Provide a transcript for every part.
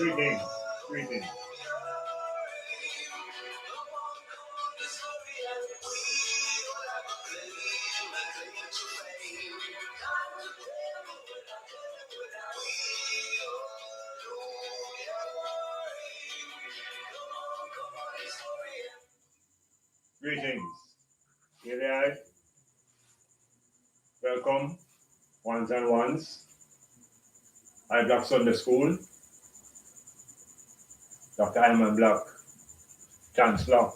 Greetings, greetings. Greetings. Here they are. Welcome, ones and ones. I Black Sunday School. Dr. Ayman Black, Chancellor.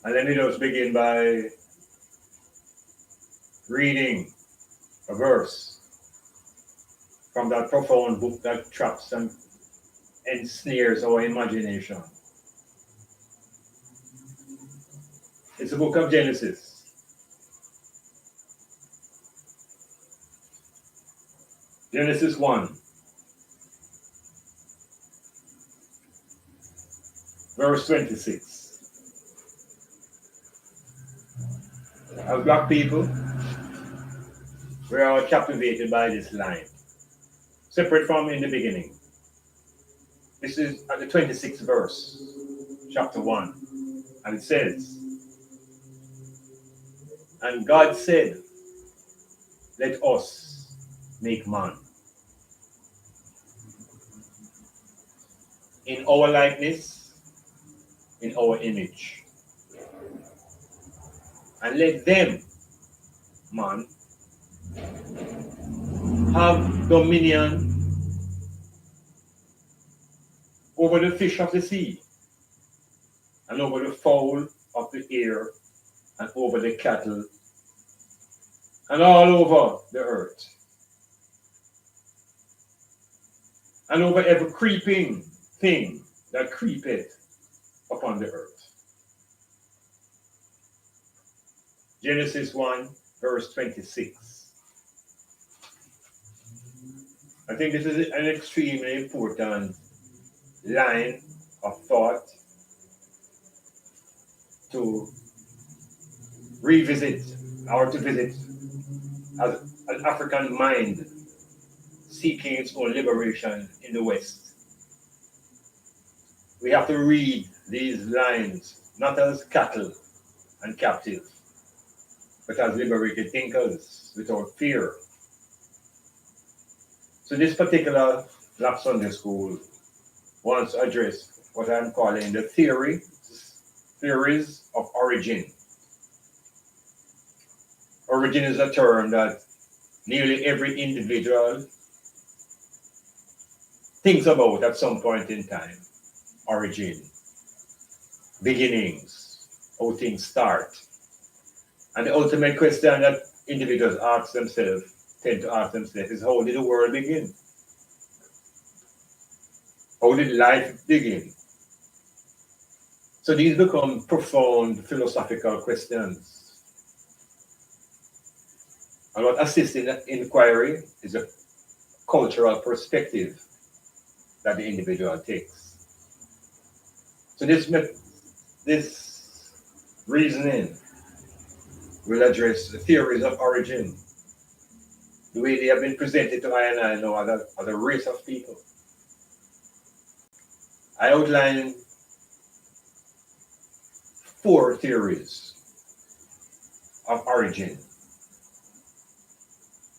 And let me just begin by reading a verse from that profound book that traps and ensnares our imagination. It's the book of Genesis. Genesis 1, verse 26. As Black people, we are captivated by this line. Separate from in the beginning. This is at the 26th verse, chapter 1. And it says, "And God said, let us make man in our likeness, in our image. And let them, man, have dominion over the fish of the sea, and over the fowl of the air, and over the cattle, and all over the earth, and over every creeping thing that creepeth upon the earth." Genesis 1, verse 26. I think this is an extremely important line of thought to revisit or to visit as an African mind seeking its own liberation in the West. We have to read these lines not as cattle and captive, but as liberated thinkers without fear. So this particular Black Sunday School wants to address what I'm calling the theories of origin. Origin is a term that nearly every individual thinks about at some point in time. Origin, beginnings, how things start. And the ultimate question that individuals tend to ask themselves is, how did the world begin? How did life begin? So these become profound philosophical questions. And what assists in that inquiry is a cultural perspective. that the individual takes. So this reasoning will address the theories of origin, the way they have been presented to I and I know as a race of people. I outline 4 theories of origin.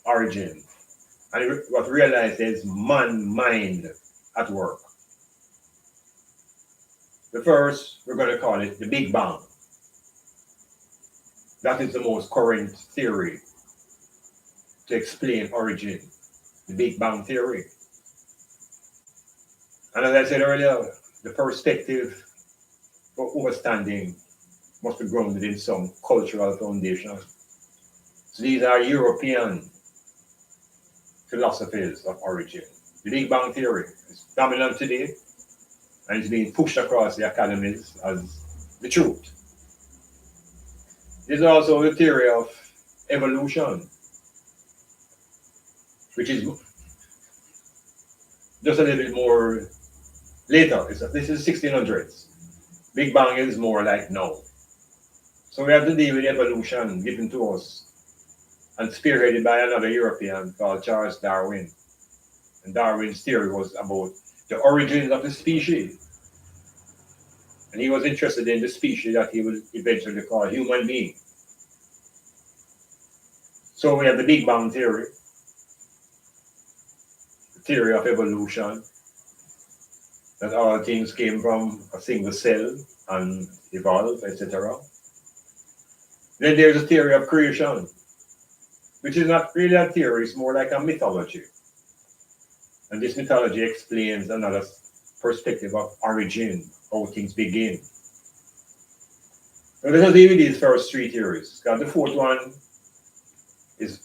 Origin. And what we realize is mind at work. The first, we're going to call it the Big Bang. That is the most current theory to explain origin, the Big Bang theory. And as I said earlier, the perspective for understanding must be grounded in some cultural foundation. So these are European philosophies of origin. The Big Bang theory is dominant today and is being pushed across the academies as the truth. There's also the theory of evolution, which is just a little bit more later. This is 1600s. Big Bang is more like now. So we have to deal with evolution given to us and spearheaded by another European called Charles Darwin. And Darwin's theory was about the origins of the species. And he was interested in the species that he would eventually call human being. So we have the Big Bang theory, the theory of evolution, that all things came from a single cell and evolved, etc. Then there's a theory of creation, which is not really a theory, it's more like a mythology. And this mythology explains another perspective of origin, how things begin. Now let us deal with these first 3 theories, because the 4th one is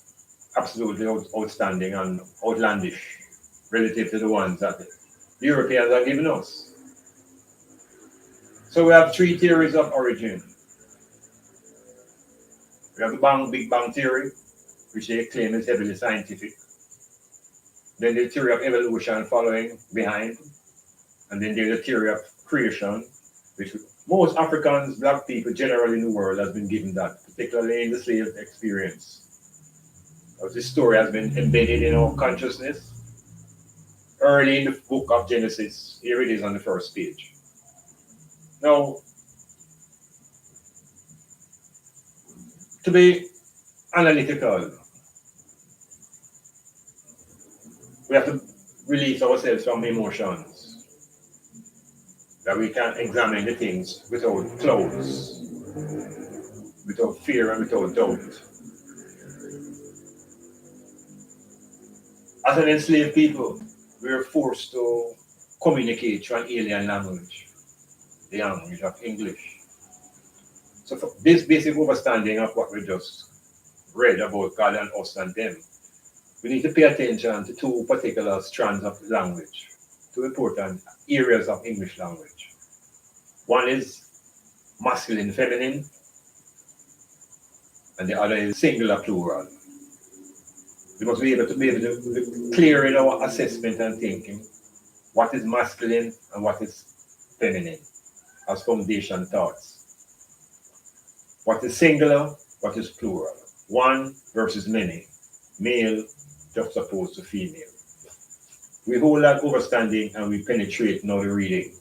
absolutely outstanding and outlandish relative to the ones that the Europeans have given us. So we have 3 theories of origin. We have the Big Bang theory, which they claim is heavily scientific. Then the theory of evolution following behind. And then there's the theory of creation, which most Africans, black people generally in the world has been given that, particularly in the slave experience. As this story has been embedded in our consciousness. Early in the book of Genesis, here it is on the first page. Now, to be analytical, we have to release ourselves from emotions, that we can examine the things without clouds, without fear and without doubt. As an enslaved people, we are forced to communicate through an alien language, the language of English. So for this basic understanding of what we just read about God and us and them, we need to pay attention to 2 particular strands of language, 2 important areas of English language. One is masculine, feminine, and the other is singular, plural. We must be able to be clear in our assessment and thinking what is masculine and what is feminine as foundation thoughts. What is singular, what is plural. One versus many, male juxtaposed to female. We hold that understanding and we penetrate now the reading.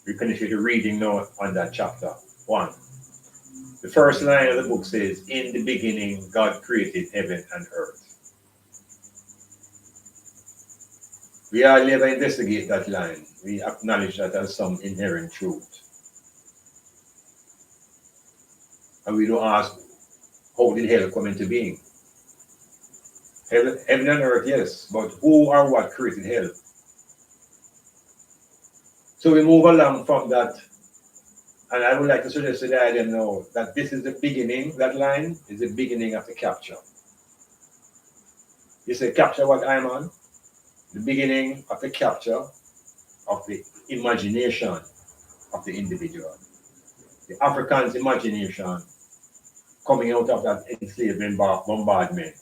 We penetrate the reading now on that chapter 1. The first line of the book says, "In the beginning, God created heaven and earth." We hardly ever investigate that line. We acknowledge that as some inherent truth. And we don't ask, how did hell come into being? Heaven and earth, yes, but who or what created hell? So we move along from that. And I would like to suggest to the idea now that this is the beginning, that line is the beginning of the capture. You say, capture what I'm on? The beginning of the capture of the imagination of the individual. The African's imagination coming out of that enslavement bombardment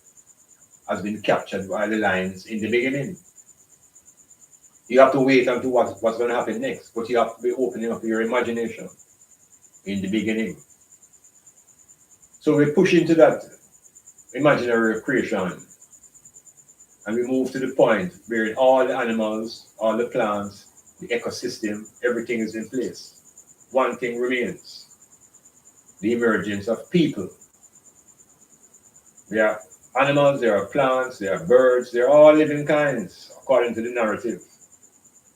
has been captured by the lines in the beginning. You have to wait until what's going to happen next, but you have to be opening up your imagination in the beginning. So we push into that imaginary creation and we move to the point where all the animals, all the plants, the ecosystem, everything is in place. One thing remains, the emergence of people. There are animals, there are plants, there are birds, they're all living kinds according to the narrative.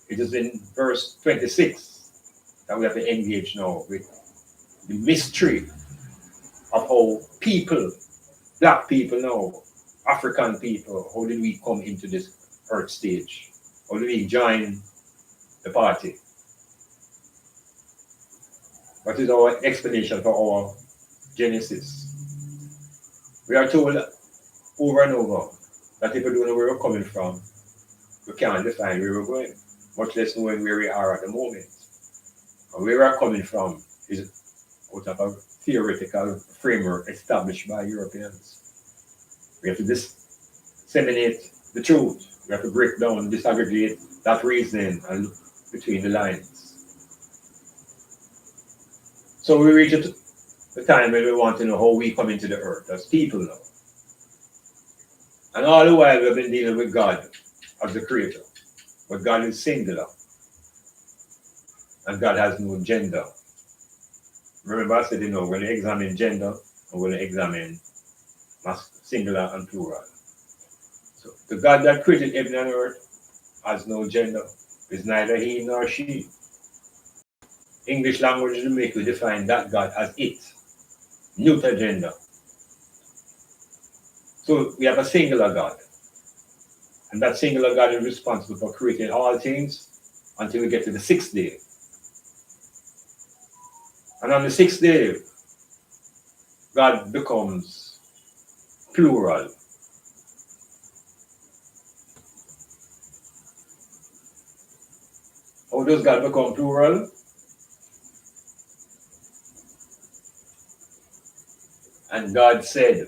It is in verse 26 that we have to engage now with the mystery of how people, black people now, African people, how did we come into this earth stage? How did we join the party? What is our explanation for our genesis? We are told over and over that if we don't know where we're coming from, we can't define where we're going, much less knowing where we are at the moment. And where we're coming from is out of a theoretical framework established by Europeans. We have to disseminate the truth. We have to break down, disaggregate that reasoning and look between the lines. So we reach the time when we want to know how we come into the earth as people now. And all the while we've been dealing with God as the creator. But God is singular. And God has no gender. Remember I said, we're going to examine gender and we're going to examine singular and plural. So the God that created heaven and earth has no gender. It's neither he nor she. English language will make you define that God as it. Neuter gender. So we have a singular God. And that singular God is responsible for creating all things until we get to the sixth day. And on the sixth day, God becomes plural. How does God become plural? And God said,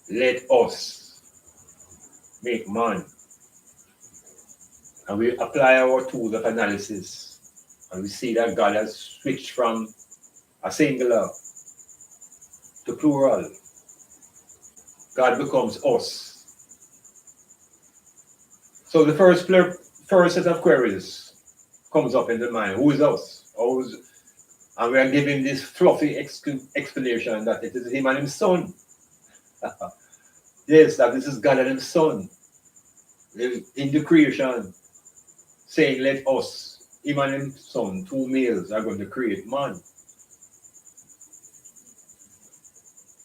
let us make man. And we apply our tools of analysis. And we see that God has switched from a singular to plural. God becomes us. So the first set of queries comes up in the mind. Who is us? And we are giving this fluffy explanation that it is him and his son. Yes, that this is God and his son. In the creation, saying, let us, him and his son, two males, are going to create man.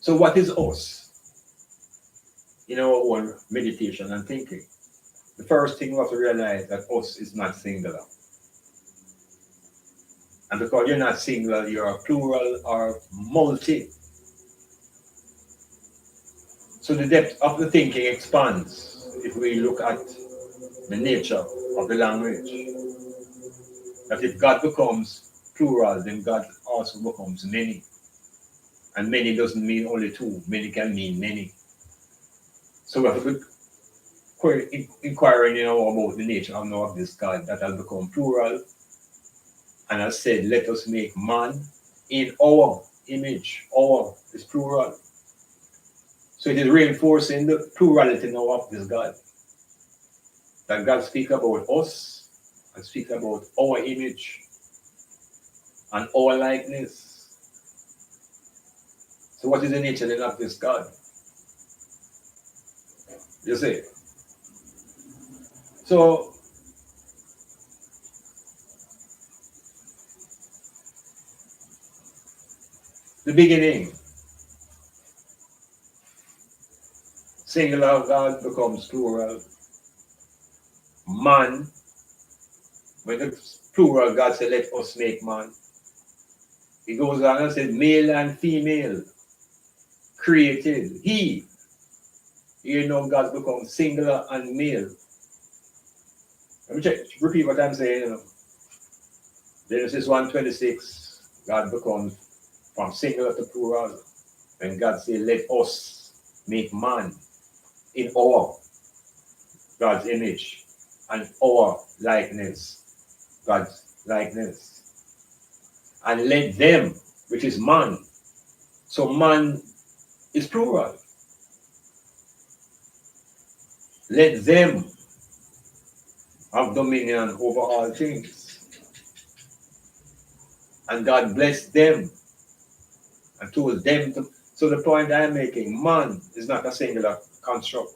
So what is us? In our own meditation and thinking. The first thing we have to realize that us is not singular. And because you're not singular, you're a plural or multi. So the depth of the thinking expands if we look at the nature of the language. That if God becomes plural, then God also becomes many. And many doesn't mean only two. Many can mean many. So we have to be inquiring about the nature of this God that has become plural. And has said, let us make man in our image. Our is plural. So it is reinforcing the plurality now of this God. That God speaks about us and speaks about our image and our likeness. So what is the nature then of this God? You see? So the beginning, singular God becomes plural. Man, when the plural God said, let us make man. He goes on and said, male and female, created. He. Here now God becomes singular and male. Let me repeat what I'm saying. Genesis 1:26, God becomes from singular to plural. And God said, let us make man in our God's image. and our likeness, God's likeness. And let them, which is man. So man is plural. Let them have dominion over all things. And God blessed them and told them to. So the point I'm making, man is not a singular construct.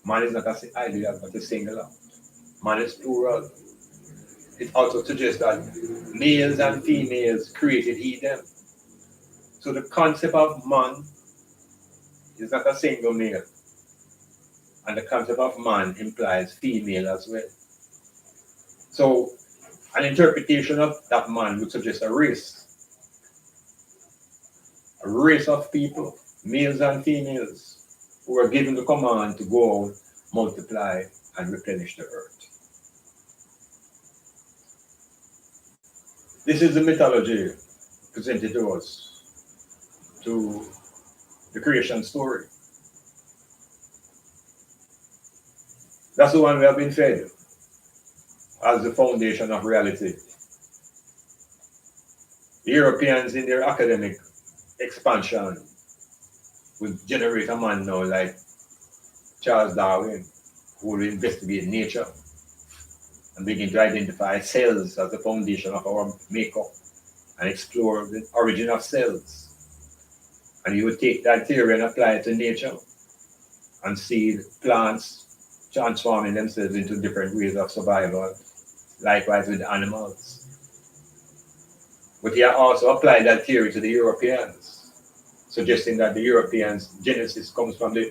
Man is not an idea, but a singular. Man is plural. It also suggests that males and females created he them. So the concept of man is not a single male. And the concept of man implies female as well. So an interpretation of that man would suggest a race of people, males and females, who are given the command to go out, multiply, and replenish the earth. This is the mythology presented to us, to the creation story. That's the one we have been fed as the foundation of reality. The Europeans, in their academic expansion, would generate a man now like Charles Darwin, who will investigate nature and begin to identify cells as the foundation of our makeup and explore the origin of cells. And he would take that theory and apply it to nature and see plants transforming themselves into different ways of survival, likewise with animals. But he also applied that theory to the Europeans, suggesting that the Europeans' genesis comes from the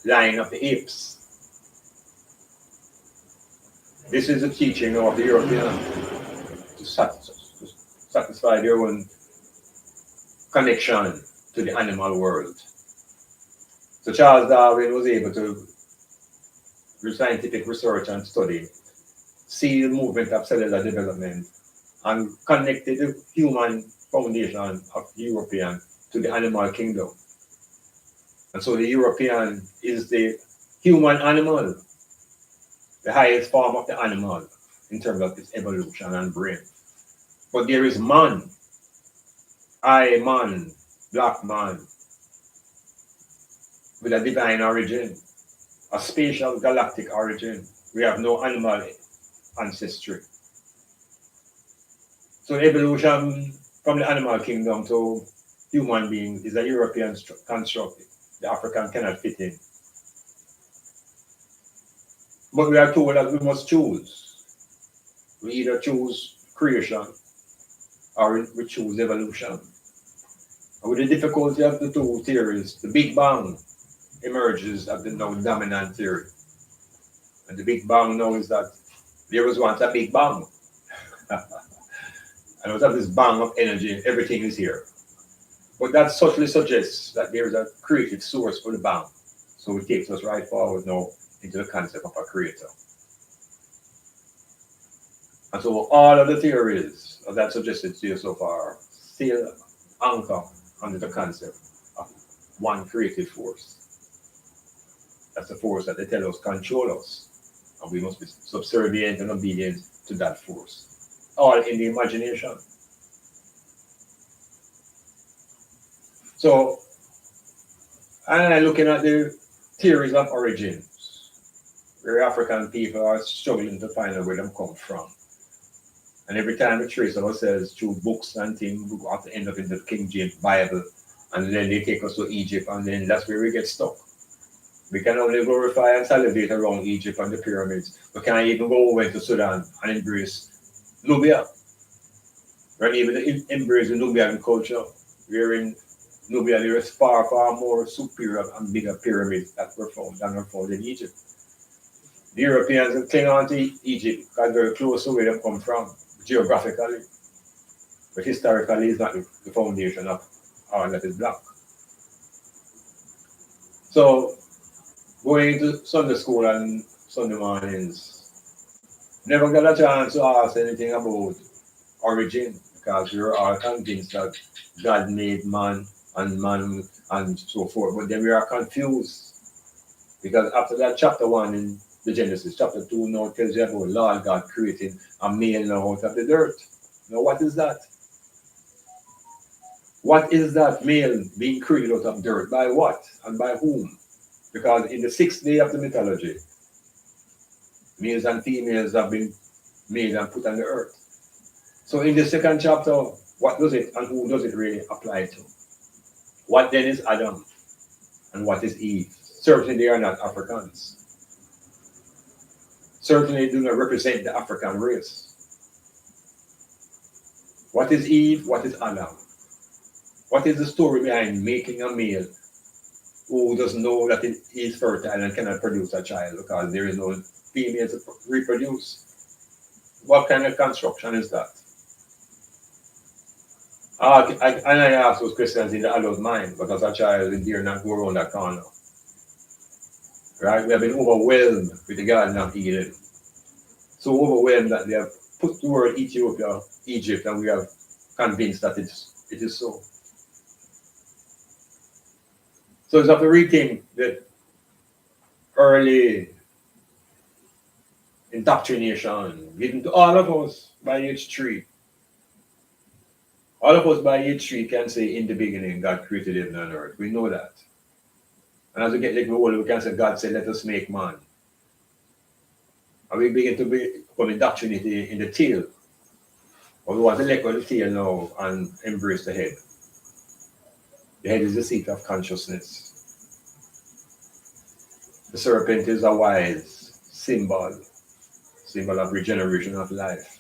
line of the apes. This is the teaching of the Europeans to satisfy their own connection to the animal world. So Charles Darwin was able to, through scientific research and study, see the movement of cellular development and connected the human foundation of the European to the animal kingdom. And so the European is the human animal, the highest form of the animal in terms of its evolution and brain. But there is man, I man, black man, with a divine origin, a spatial galactic origin. We have no animal ancestry. So evolution from the animal kingdom to human being is a European construct. The African cannot fit in. But we are told that we must choose. We either choose creation or we choose evolution. And with the difficulty of the two theories, the Big Bang emerges as the now dominant theory. And the Big Bang now is that there was once a Big Bang. And out of this bang of energy, everything is here. But that subtly suggests that there is a creative source for the bang. So it takes us right forward now into the concept of a creator. And so all of the theories that suggested to you so far still anchor under the concept of one creative force. That's the force that they tell us control us. And we must be subservient and obedient to that force. All in the imagination. So, and I'm looking at the theories of origins, where African people are struggling to find out where them come from. And every time we trace ourselves through books and things, we have to end up in the King James Bible, and then they take us to Egypt, and then that's where we get stuck. We can only glorify and salivate around Egypt and the pyramids. We can't even go over to Sudan and embrace Nubia. We're able to embrace the Nubian culture. We're in Nubia, there is far, far more superior and bigger pyramids that were found than were found in Egypt. The Europeans cling on to Egypt because they're close to where they come from, geographically. But historically, it's not the foundation of all that is black. So, going to Sunday school and Sunday mornings, never got a chance to ask anything about origin because we were all convinced that God made man and so forth. But then we are confused because after that chapter 1 in The Genesis chapter 2 now tells you about Lord God creating a male now out of the dirt. Now, what is that? What is that male being created out of dirt? By what? And by whom? Because in the sixth day of the mythology, males and females have been made and put on the earth. So in the second chapter, what does it and who does it really apply to? What then is Adam and what is Eve? Certainly they are not Africans. Certainly do not represent the African race. What is Eve? What is Adam? What is the story behind making a male who doesn't know that he is fertile and cannot produce a child because there is no female to reproduce? What kind of construction is that? And I ask those questions in the adult mind because a child is dare not go around that corner. Right? We have been overwhelmed with the Garden of Eden. So overwhelmed that they have put the word Ethiopia, Egypt, and we have convinced that it is so. So it's have to rethink the early indoctrination given to all of us by age 3. All of us by age 3 can say, in the beginning, God created heaven and earth. We know that. And as we get little older, we can say, God said, let us make man. And we begin to become indoctrinated in the tail. But we want to let go of the tail now and embrace the head. The head is the seat of consciousness. The serpent is a wise symbol of regeneration of life.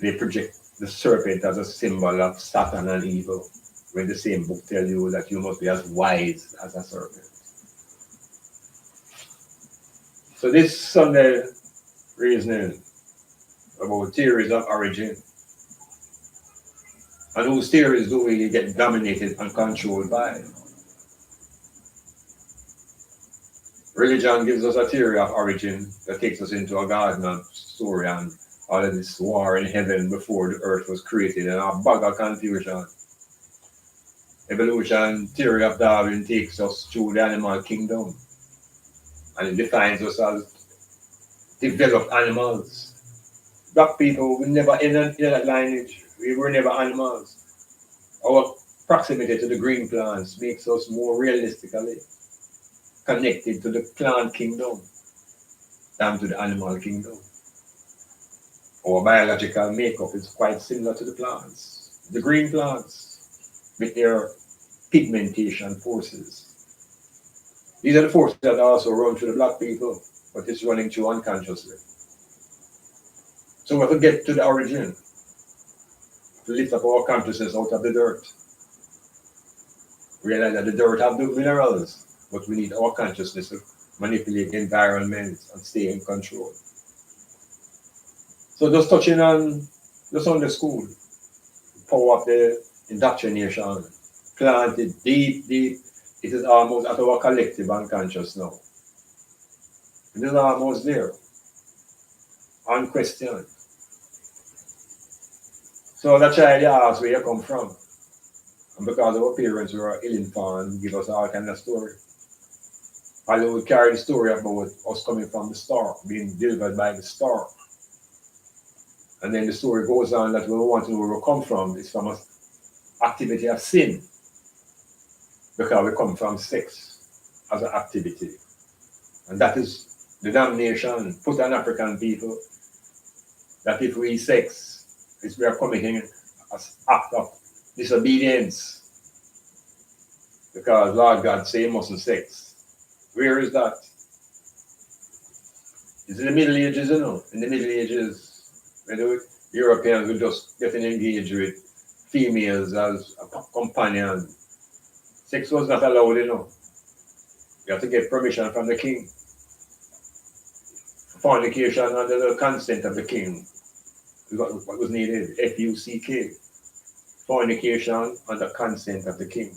They project the serpent as a symbol of Satan and evil, when the same book tells you that you must be as wise as a serpent. So this Sunday reasoning about theories of origin, and whose theories do we get dominated and controlled by? Religion gives us a theory of origin that takes us into a garden of story and all of this war in heaven before the earth was created, and a bag of confusion. Evolution theory of Darwin takes us through the animal kingdom, and it defines us as developed animals. Black people were never in that lineage. We were never animals. Our proximity to the green plants makes us more realistically connected to the plant kingdom than to the animal kingdom. Our biological makeup is quite similar to the plants. The green plants, with their pigmentation forces. These are the forces that also run through the black people, but it's running through unconsciously. So we have to get to the origin, to lift up our consciousness out of the dirt. Realize that the dirt have the minerals, but we need our consciousness to manipulate the environment and stay in control. So just touching on the Sunday school, power of the indoctrination, planted deep, it is almost at our collective unconscious now. It is almost there, unquestioned. So that child asks where you come from. And because our parents were ill-informed, give us all kind of story. Although we carry the story about us coming from the star, being delivered by the star. And then the story goes on that we want to know where we come from. It's from an activity of sin. Because we come from sex as an activity. And that is the damnation put on African people. That if we sex, we are committing as act of disobedience. Because Lord God say you mustn't sex. Where is that? It's in the Middle Ages, you know. In the Middle Ages, when the Europeans were just getting engaged with females as a companion. Sex was not allowed, you know. You have to get permission from the king. Fornication under the consent of the king is what was needed. F-U-C-K. Fornication under consent of the king.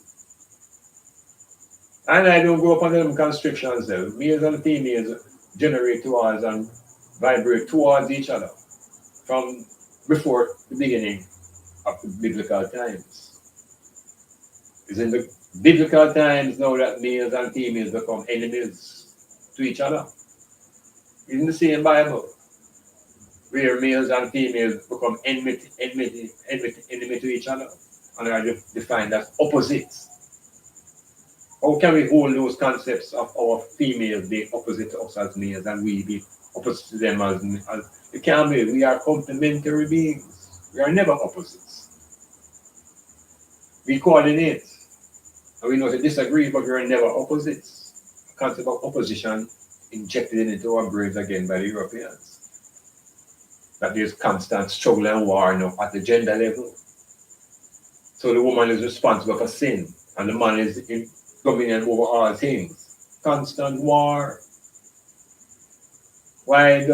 And I don't go up under them constrictions there. Males and females generate towards and vibrate towards each other from before the beginning of the biblical times. It's in the biblical times now that males and females become enemies to each other. In the same Bible, where males and females become enmity to each other, and are defined as opposites. How can we hold those concepts of our females being opposite to us as males and we be opposite to them as it can't be? We are complementary beings. We are never opposites. We coordinate. And we know to disagree, but we are never opposites. The concept of opposition injected into our brains again by the Europeans. That there's constant struggle and war now at the gender level. So the woman is responsible for sin, and the man is in dominion over all things. Constant war. Why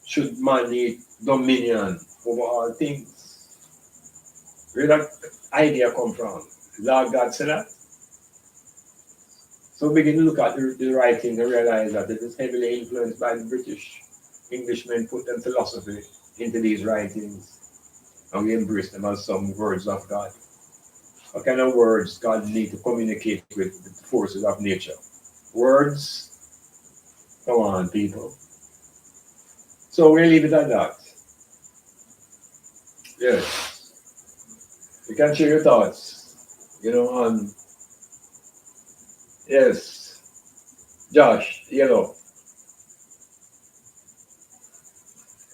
should man need dominion over all things? Where that idea come from? Lord God said that. So begin to look at the writing and realize that it is heavily influenced by the British. Englishmen put them philosophy into these writings, and we embrace them as some words of God. What kind of words God need to communicate with the forces of nature? Words? Come on, people. So we'll leave it at that. Yes. You can share your thoughts, on yes. Josh, yellow.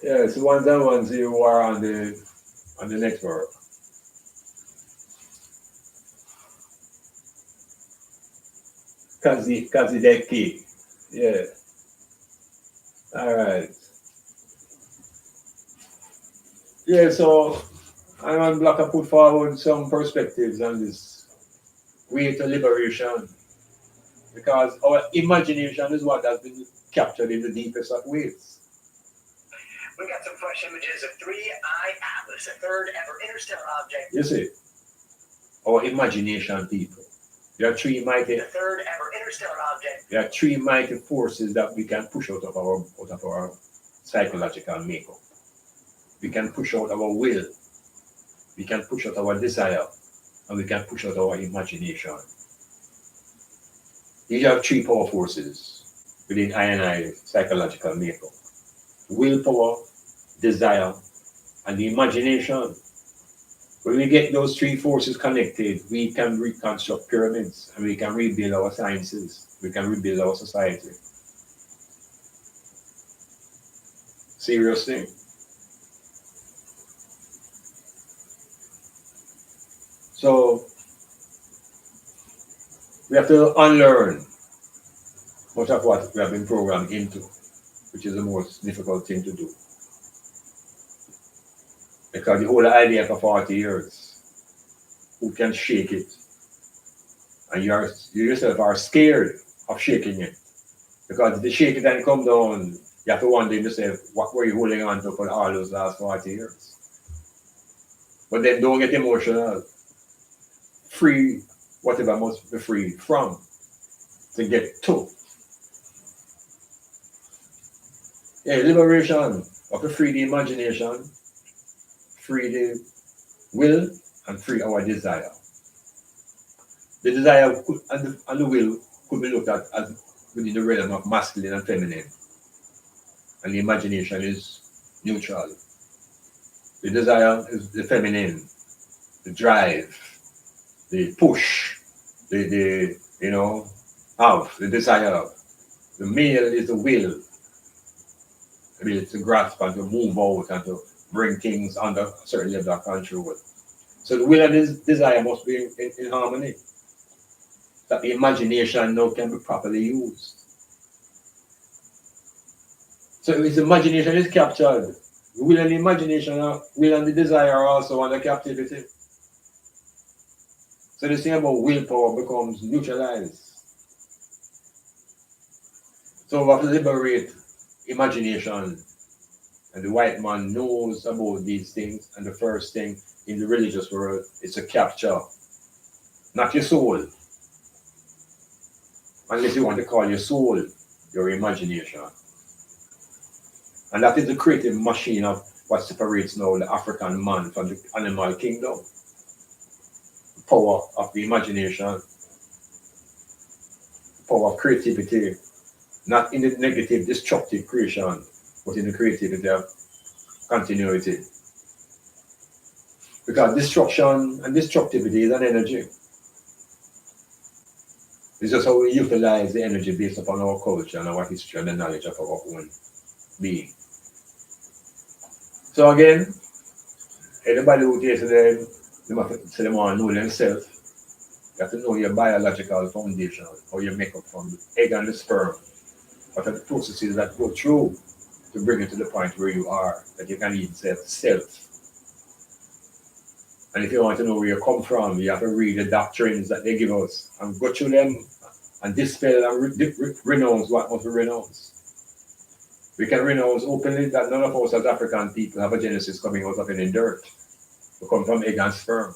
Yes, ones and ones you are on the network. Kazideki. Yeah. All right. Yeah, so I'm on Block to put forward some perspectives on this way to liberation. Because our imagination is what has been captured in the deepest of ways. We got some fresh images of 3I Atlas, a third ever interstellar object. You see, our imagination, people. There are three mighty. The third ever interstellar object. There are three mighty forces that we can push out of our psychological makeup. We can push out our will. We can push out our desire, and we can push out our imagination. These are three power forces within I and I psychological makeup: willpower, desire, and the imagination. When we get those three forces connected, we can reconstruct pyramids, and we can rebuild our sciences. We can rebuild our society. Serious thing. So we have to unlearn much of what we have been programmed into, which is the most difficult thing to do. Because the whole idea for 40 years, who can shake it? And you yourself are scared of shaking it. Because if you shake it and come down, you have to wonder yourself, what were you holding on to for all those last 40 years? But then don't get emotional. Free whatever must be free from to get to. Yeah, liberation of the free the imagination, free the will, and free our desire. The desire and the will could be looked at as within the realm of masculine and feminine, and the imagination is neutral. The desire is the feminine, the drive, the push, the the desire of. The male is the will, the ability to grasp and to move out and to bring things under a certain level of control. So the will and the desire must be in harmony. That the imagination now can be properly used. So if the imagination is captured, the will and the imagination, will and the desire are also under captivity. So the thing about willpower becomes neutralized. So we have to liberate imagination. And the white man knows about these things. And the first thing in the religious world is to capture, not your soul. Unless you want to call your soul your imagination. And that is the creative machine of what separates now the African man from the animal kingdom. The power of the imagination, the power of creativity, not in the negative, destructive creation, but in the creativity of continuity. Because destruction and destructivity is an energy. It's just how we utilize the energy based upon our culture and our history and the knowledge of our own being. So again, anybody who takes them, they must say they want to know themselves. You have to know your biological foundation, how you make up from the egg and the sperm. What are the processes that go through to bring you to the point where you are, that you can even say self. And if you want to know where you come from, you have to read the doctrines that they give us and go through them and dispel and renounce what must be renounced. We can renounce openly that none of us as African people have a genesis coming out of any dirt. We come from egg and sperm.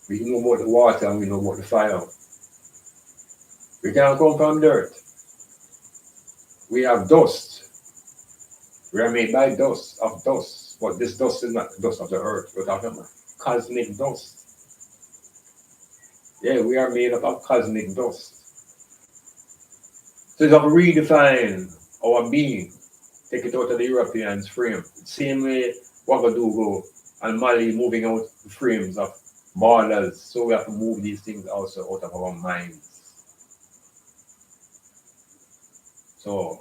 We know about the water and we know about the fire. We can't come from dirt. We have dust. We are made by dust, of dust. But this dust is not the dust of the earth. We're talking about cosmic dust. Yeah, we are made up of cosmic dust. So it's have to redefine our being. Take it out of the Europeans' frame. Same way Ouagadougou and Mali moving out the frames of borders. So we have to move these things also out of our minds. So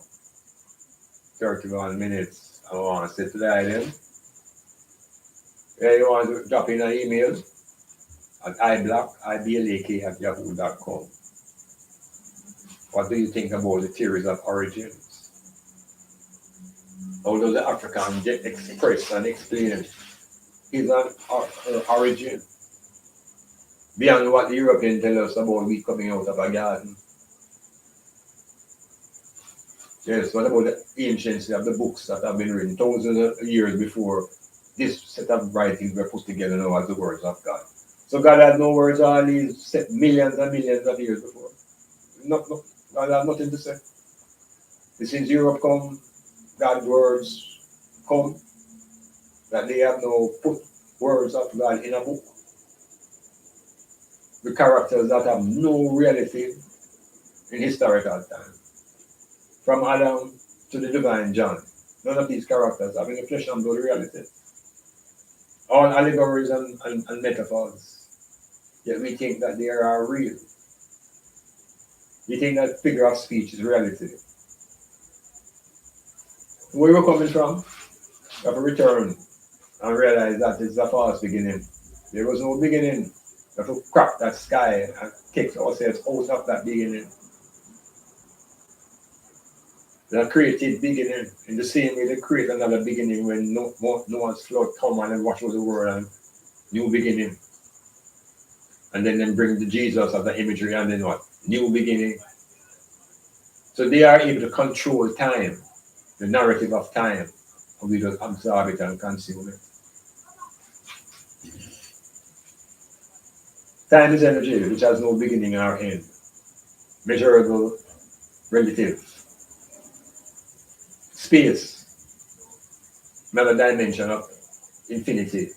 31 minutes. I want to say to the island. Yeah, you want to drop in an email at iblak@yahoo.com. What do you think about the theories of origins? How does the African get expressed and explain his origin? Beyond what the Europeans tell us about we coming out of a garden. Yes, what about the anciency of the books that have been written thousands of years before this set of writings were put together now as the words of God? So God had no words all these millions and millions of years before. God had nothing to say. Since Europe come, God's words come, that they have no put words of God in a book. The characters that have no reality in historical time. From Adam to the divine John. None of these characters have any flesh and blood reality. All allegories and metaphors. Yet we think that they are real. We think that figure of speech is reality. Where we're coming from, we have to return and realize that it's a false beginning. There was no beginning. We have to crack that sky and take ourselves out of that beginning. The creative beginning, in the same way they create another beginning when Noah's flood come and wash over the world and new beginning. And then bring the Jesus of the imagery and then what? New beginning. So they are able to control time, the narrative of time, and we just absorb it and consume it. Time is energy, which has no beginning or end. Measurable, relative. Space, another dimension of infinity.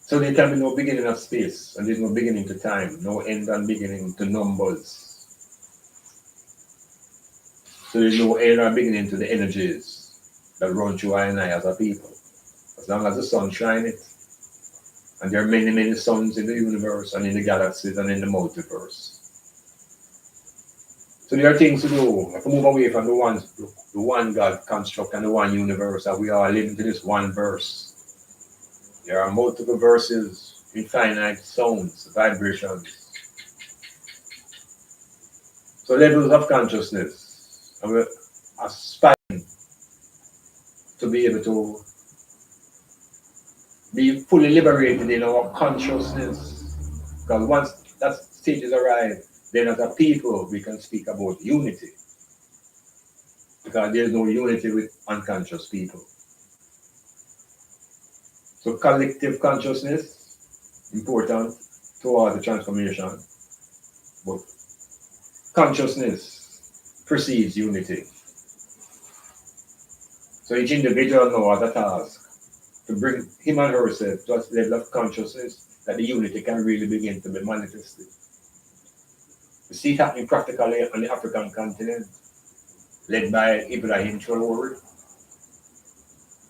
So there can be no beginning of space, and there's no beginning to time, no end and beginning to numbers. So there's no end or beginning to the energies that run through I and I as a people. As long as the sun shines, and there are many, many suns in the universe and in the galaxies and in the multiverse. So there are things to do. We have to move away from the one God construct and the one universe, and we are living to this one verse. There are multiple verses, infinite sounds, vibrations. So levels of consciousness, and we're aspiring to be able to be fully liberated in our consciousness. Because once that stage is arrived, then as a people, we can speak about unity. Because there's no unity with unconscious people. So collective consciousness, important towards the transformation. But consciousness precedes unity. So each individual now has a task to bring him and herself to a level of consciousness that the unity can really begin to be manifested. We see it happening practically on the African continent, led by Ibrahim Traore.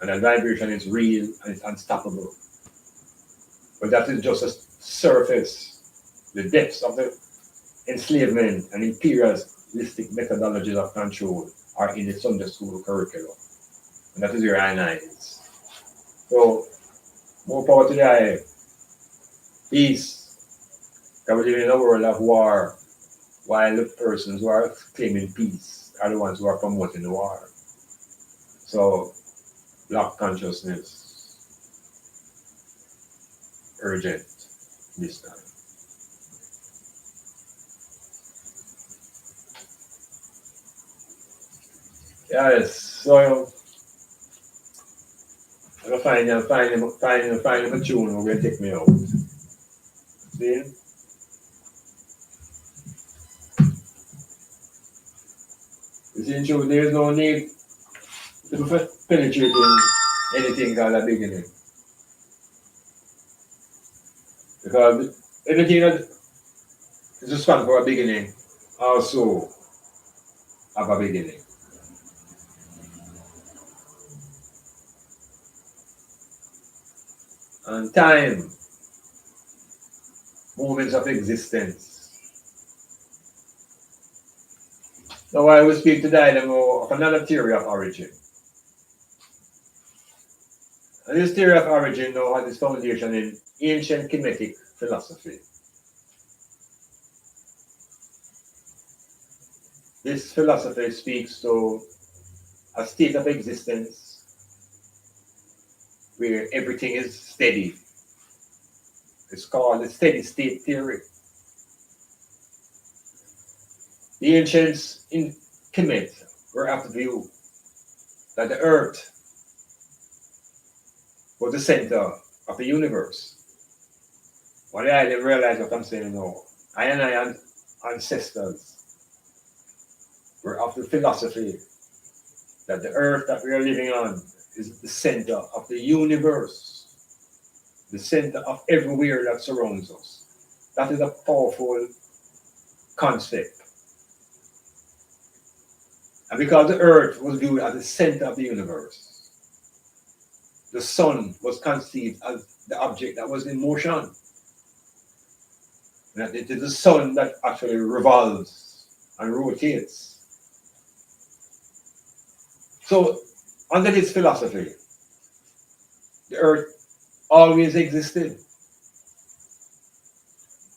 And that vibration is real and it's unstoppable. But that is just a surface. The depths of the enslavement and imperialistic methodologies of control are in the Sunday school curriculum. And that is where I is. So, more power to the eye. Peace. Because we live in a world of war, while the persons who are claiming peace are the ones who are promoting the war. So, Black consciousness urgent this time. Yes, so I'm gonna find him a tune who will take me out. See? You see, in truth, there is no need to penetrate in anything called a beginning. Because anything that is responsible for a beginning also have a beginning. And time, moments of existence. Now I will speak today of another theory of origin. And this theory of origin now has its foundation in ancient Kemetic philosophy. This philosophy speaks to a state of existence where everything is steady. It's called the steady state theory. The ancients in Kemet were of the view that the earth was the center of the universe. Well, I didn't realize what I'm saying now. I and my ancestors were of the philosophy that the earth that we are living on is the center of the universe, the center of everywhere that surrounds us. That is a powerful concept. And because the earth was viewed as the center of the universe, the sun was conceived as the object that was in motion. And it is the sun that actually revolves and rotates. So, under this philosophy, the earth always existed.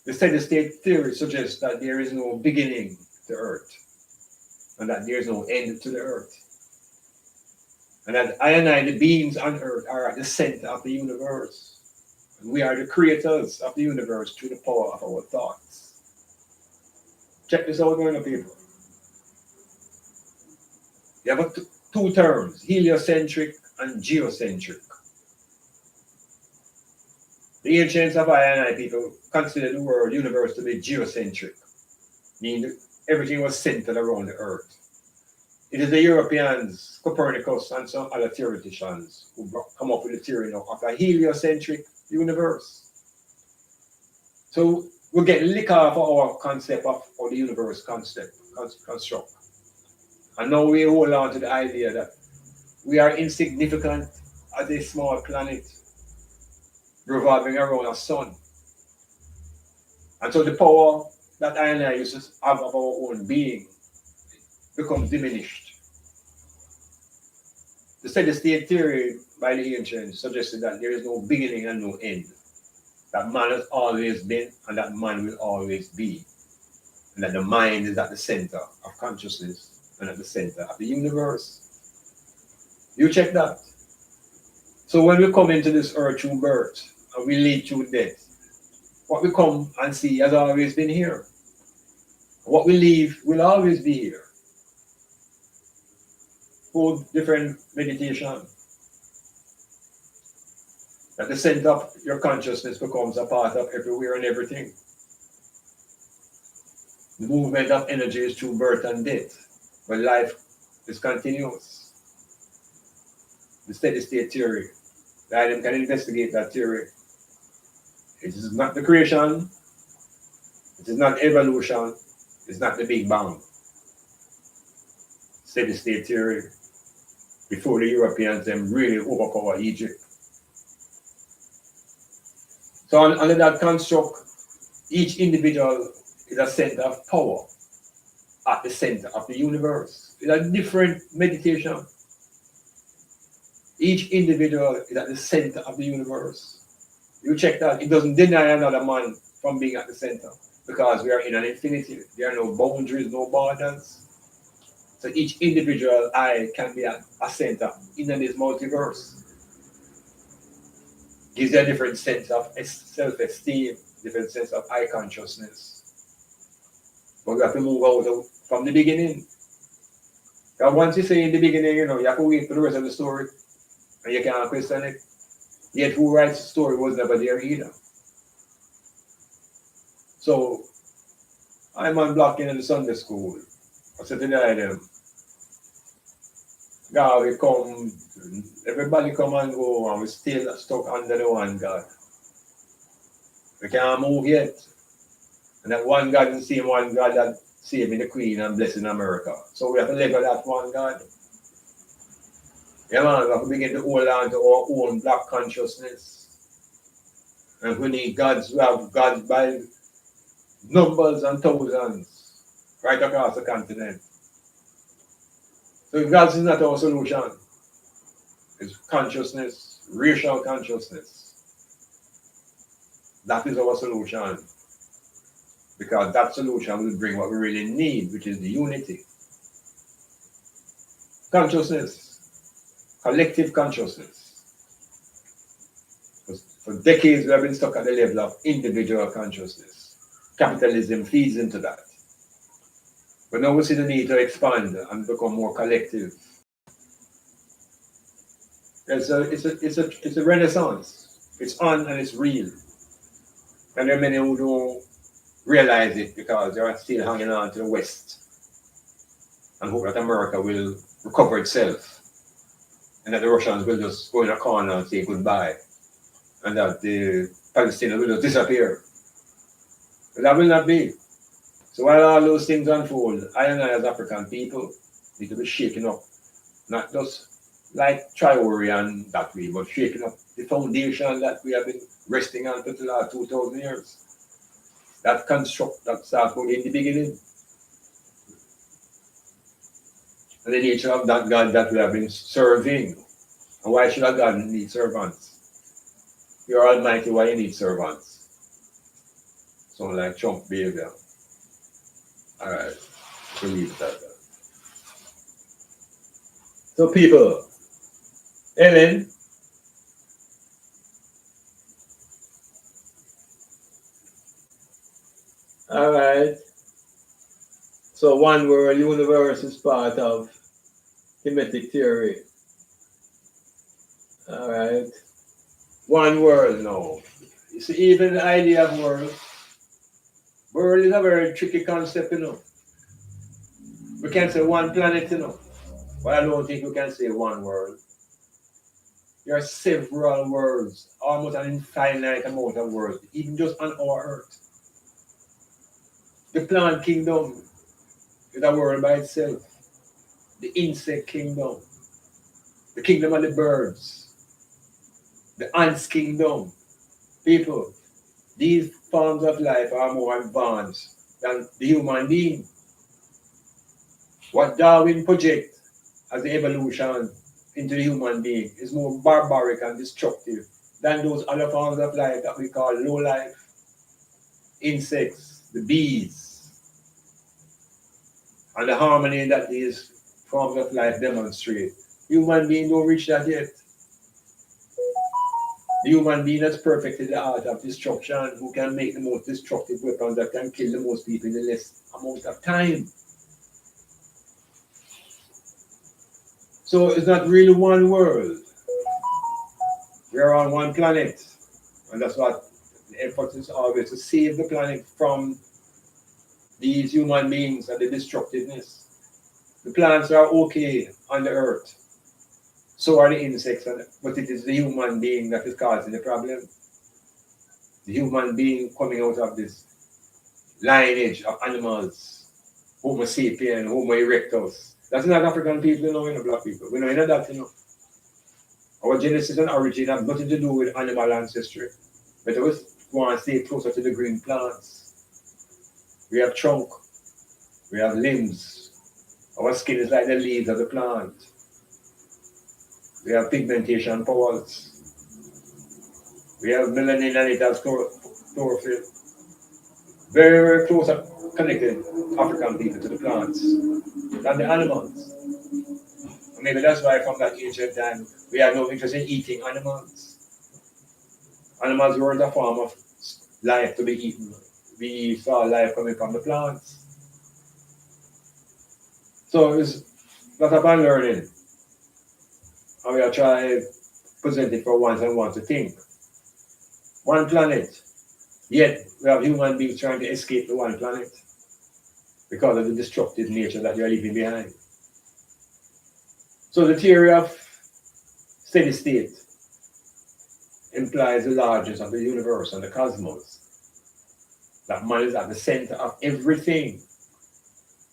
The steady state theory suggests that there is no beginning to earth and that there is no end to the earth. And that I and the beings on earth, are at the center of the universe. And we are the creators of the universe through the power of our thoughts. Check this out, people. You have two terms, heliocentric and geocentric. The ancients of I people considered the world universe to be geocentric, meaning everything was centered around the earth. It is the Europeans, Copernicus, and some other theoreticians who come up with the theory now of a heliocentric universe. So we get lick off our concept of how the universe construct. And now we hold on to the idea that we are insignificant as a small planet revolving around a sun. And so the power that I and I used to have of our own being becomes diminished. The steady state theory by the ancients suggested that there is no beginning and no end. That man has always been and that man will always be. And that the mind is at the center of consciousness and at the center of the universe. You check that. So when we come into this earth through birth and we lead through death, what we come and see has always been here. What we leave will always be here. Four different meditation. At the center of your consciousness becomes a part of everywhere and everything. The movement of energy is through birth and death, but life is continuous. The steady state theory, that can investigate that theory. It is not the creation, it is not evolution, It's not the Big Bang. Steady state theory before the Europeans them really overpower Egypt. So under that construct, each individual is a center of power at the center of the universe. It's a different meditation. Each individual is at the center of the universe. You check that, it doesn't deny another man from being at the center because we are in an infinity. There are no boundaries, no borders. So each individual I can be at a center in this multiverse. Gives you a different sense of self-esteem, different sense of high consciousness. But we have to move out from the beginning. Because once you say in the beginning, you have to wait for the rest of the story and you can't question it. Yet who writes the story was never there either. So I'm on blocking in the Sunday school. I said to them, God, we come, everybody come and go, and we still stuck under the one God. We can't move yet. And that one God is the same one God that saving the Queen and blessing America. So we have to live with that one God. Yeah, man, we have to begin to hold on to our own black consciousness. And we need gods, we have gods by numbers and thousands right across the continent. So God is not our solution. It's consciousness, racial consciousness. That is our solution. Because that solution will bring what we really need, which is the unity. Consciousness, collective consciousness. For decades, we have been stuck at the level of individual consciousness. Capitalism feeds into that. But now we see the need to expand and become more collective. It's a renaissance. It's on and it's real. And there are many who don't realize it because they are still hanging on to the West and hope that America will recover itself and that the Russians will just go in a corner and say goodbye and that the Palestinians will just disappear. But that will not be. So while all those things unfold, I and I as African people need to be shaken up, not just like Traore and that way, but shaking up the foundation that we have been resting on for the last 2,000 years. That construct that starts from in the beginning. And the nature of that God that we have been serving. And why should a God need servants? You're almighty, why you need servants? Sound like Trump behavior. Alright, we'll leave that. So people, Ellen, alright. So one world universe is part of Hermetic theory. Alright. One world now. You see, even the idea of world is a very tricky concept, We can't say one planet, But I don't think we can say one world. There are several worlds, almost an infinite amount of worlds, even just on our Earth. The plant kingdom is a world by itself. The insect kingdom, the kingdom of the birds, the ants kingdom. People, these forms of life are more advanced than the human being. What Darwin projects as the evolution into the human being is more barbaric and destructive than those other forms of life that we call low life. Insects, the bees, and the harmony that these forms of life demonstrate. Human beings don't reach that yet. The human being that's perfected the art of destruction, who can make the most destructive weapons that can kill the most people in the less amount of time. So it's not really one world. We're on one planet. And that's what the effort is always to save the planet from these human beings and the destructiveness. The plants are okay on the earth. So are the insects, but it is the human being that is causing the problem. The human being coming out of this lineage of animals Homo sapien, Homo erectus. That's not African people, you know, in the black people. We know in that, you know. Our genesis and origin have nothing to do with animal ancestry. But we want to stay closer to the green plants. We have trunk, we have limbs. Our skin is like the leaves of the plant. We have pigmentation powers. We have melanin and it has chlorophyll. Very, very close connected African people to the plants than the animals. Maybe that's why from that ancient time we had no interest in eating animals. Animals were the form of life to be eaten. We saw life coming from the plants. So it's not about learning. And we are trying to present it for once and want to think. One planet, yet we have human beings trying to escape the one planet because of the destructive nature that we are leaving behind. So the theory of steady state implies the largest of the universe and the cosmos. That man is at the center of everything.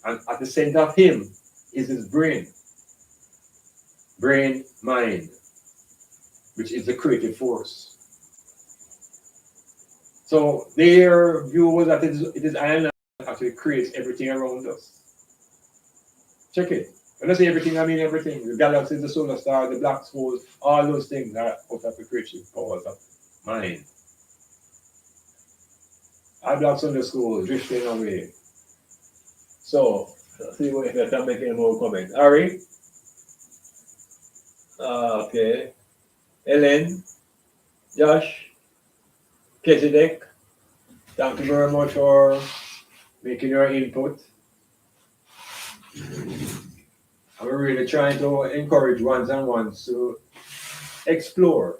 And at the center of him is his brain. Brain, mind, which is the creative force. So their view was that it is iron that actually creates everything around us. Check it. When I say everything, I mean everything. The galaxies, the solar star, the black holes, all those things are out of the creative powers of mind. I black Sunday school drifting away. So, let's see if I can make any more comments. Ari? Okay. Ellen? Josh? Kesidek? Thank you very much for making your input. I'm really trying to encourage ones and ones to explore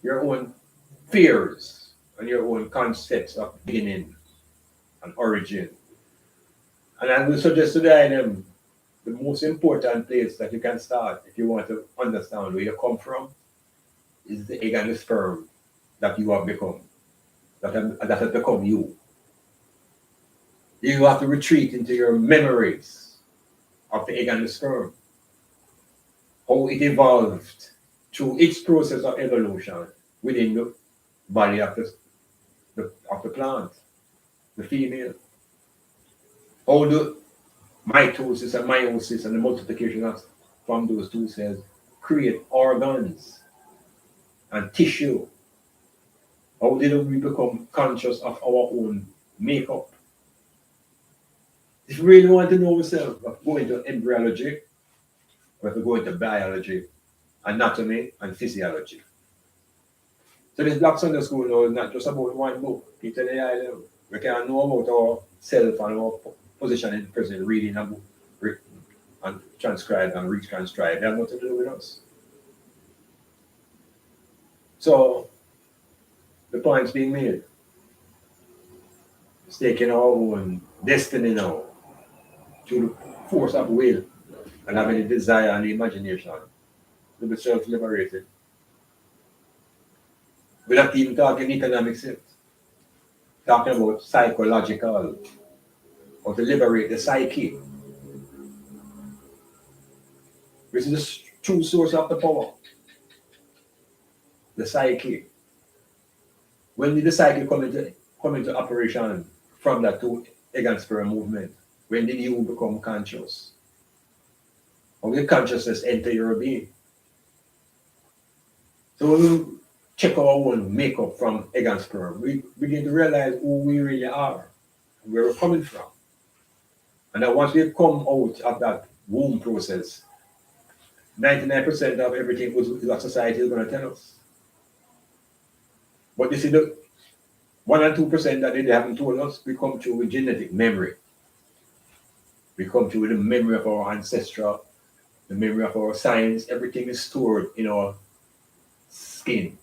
your own fears and your own concepts of beginning and origin. And I will suggest to them the most important place that you can start if you want to understand where you come from is the egg and the sperm that you have become, that has become you. You have to retreat into your memories of the egg and the sperm, how it evolved through its process of evolution within the body of the plant, the female. How the mitosis and meiosis and the multiplication of, from those two cells create organs and tissue. How did we become conscious of our own makeup? If you really want to know yourself, go into embryology, or if you go into biology, anatomy, and physiology. So this Black Sunday School now is not just about one book. You tell you, we can know about ourselves and our position in the present, reading a book, written and transcribed and retranscribed. They have nothing to do with us. So the point's being made. It's taking our own destiny now through the force of will and having the desire and the imagination to be self-liberated. We're not even talking economic sense, talking about psychological, or to liberate the psyche, which is the true source of the power. The psyche. When did the psyche come into operation from that two egg and sperm movement? When did you become conscious? How did consciousness enter your being? So when we check our own makeup from egg and sperm, we begin to realize who we really are, where we're coming from. And that once we come out of that womb process, 99% of everything that society is going to tell us. But you see, the 1 and 2% that they haven't told us, we come through with genetic memory. We come through with the memory of our ancestral, the memory of our science. Everything is stored in our skin.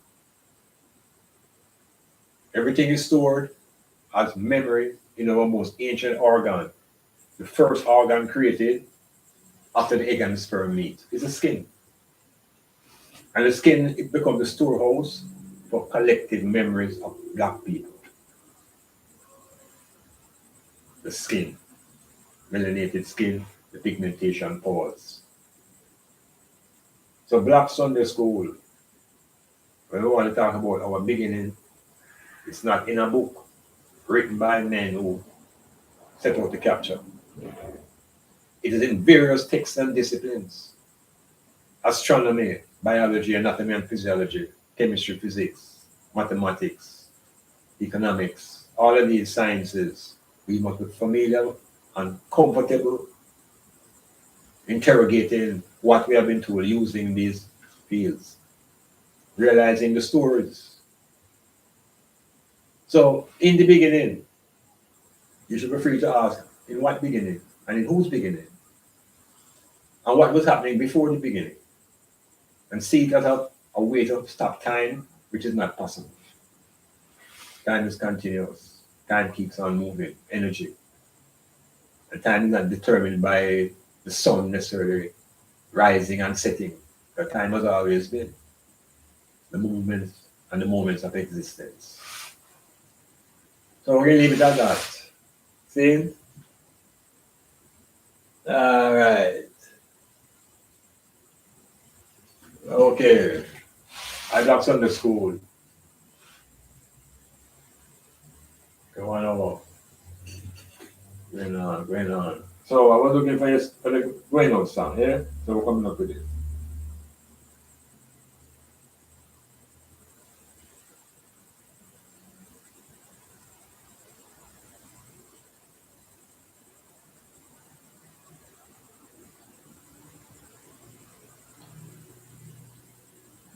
Everything is stored as memory in our most ancient organ. The first organ created after the egg and the sperm meet is the skin. And the skin, it becomes the storehouse for collective memories of Black people. the skin, melanated skin, the pigmentation pores. So Black Sunday School, when we want to talk about our beginning, it's not in a book written by men who set out to capture. It is in various texts and disciplines: astronomy, biology, anatomy and physiology, chemistry, physics, mathematics, economics, all of these sciences. We must be familiar and comfortable interrogating what we have been told using these fields, realizing the stories. So, in the beginning, you should be free to ask, in what beginning? And in whose beginning? And what was happening before the beginning? And see it as a way to stop time, which is not possible. Time is continuous. Time keeps on moving, energy. And time is not determined by the sun necessarily rising and setting. The time has always been the movements and the moments of existence. So we're going to leave it at that. See? All right. Okay. I got Sunday school. Go on over. Going on. So I was looking for the going out song, yeah? So we're coming up with it.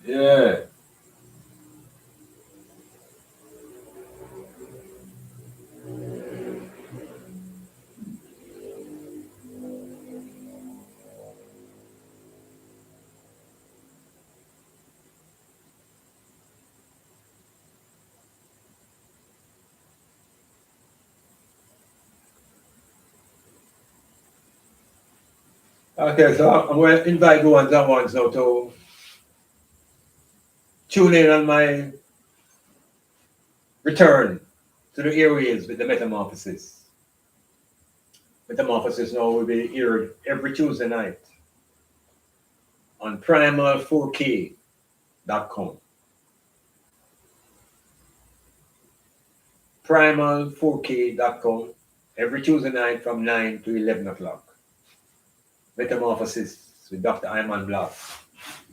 Yeah. Okay, so I'm going to invite the ones and ones now to tune in on my return to the airwaves with the metamorphosis. Metamorphosis now will be aired every Tuesday night on primal4k.com. Primal4k.com every Tuesday night from 9 to 11 o'clock. Metamorphosis with Dr. Ayman Black.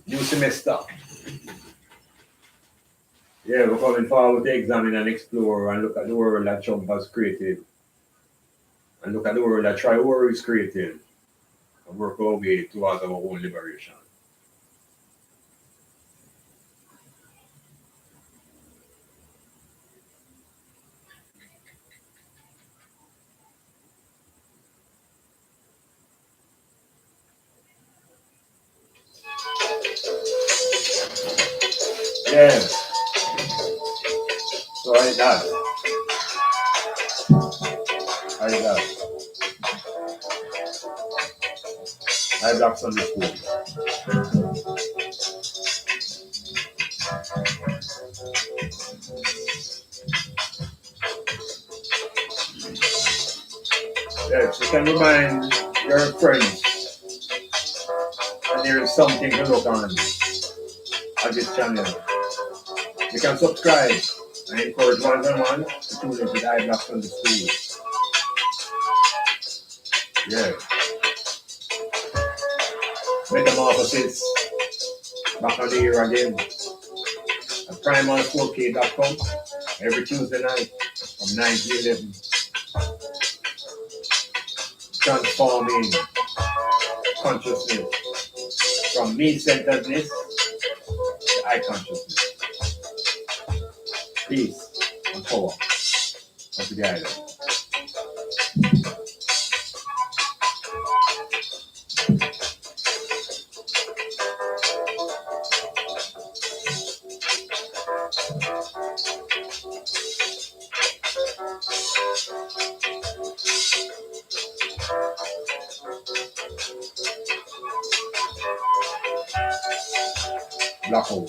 New semester. Yeah, we're coming forward to examine and explore and look at the world that Trump has created. And look at the world that Tri-War is creating. And work our way towards our own liberation. Yeah. So I that. I Black Sunday School. Yes, you can remind your friends that there is something to look on at this channel. You can subscribe and encourage one and one to tune into the Black Sunday School. Yeah. Metamorphosis. Back on the air again. At primal4k.com every Tuesday night from 9 to 11. Transforming consciousness from me-centeredness to I consciousness. Peace and power of the island. Black hole.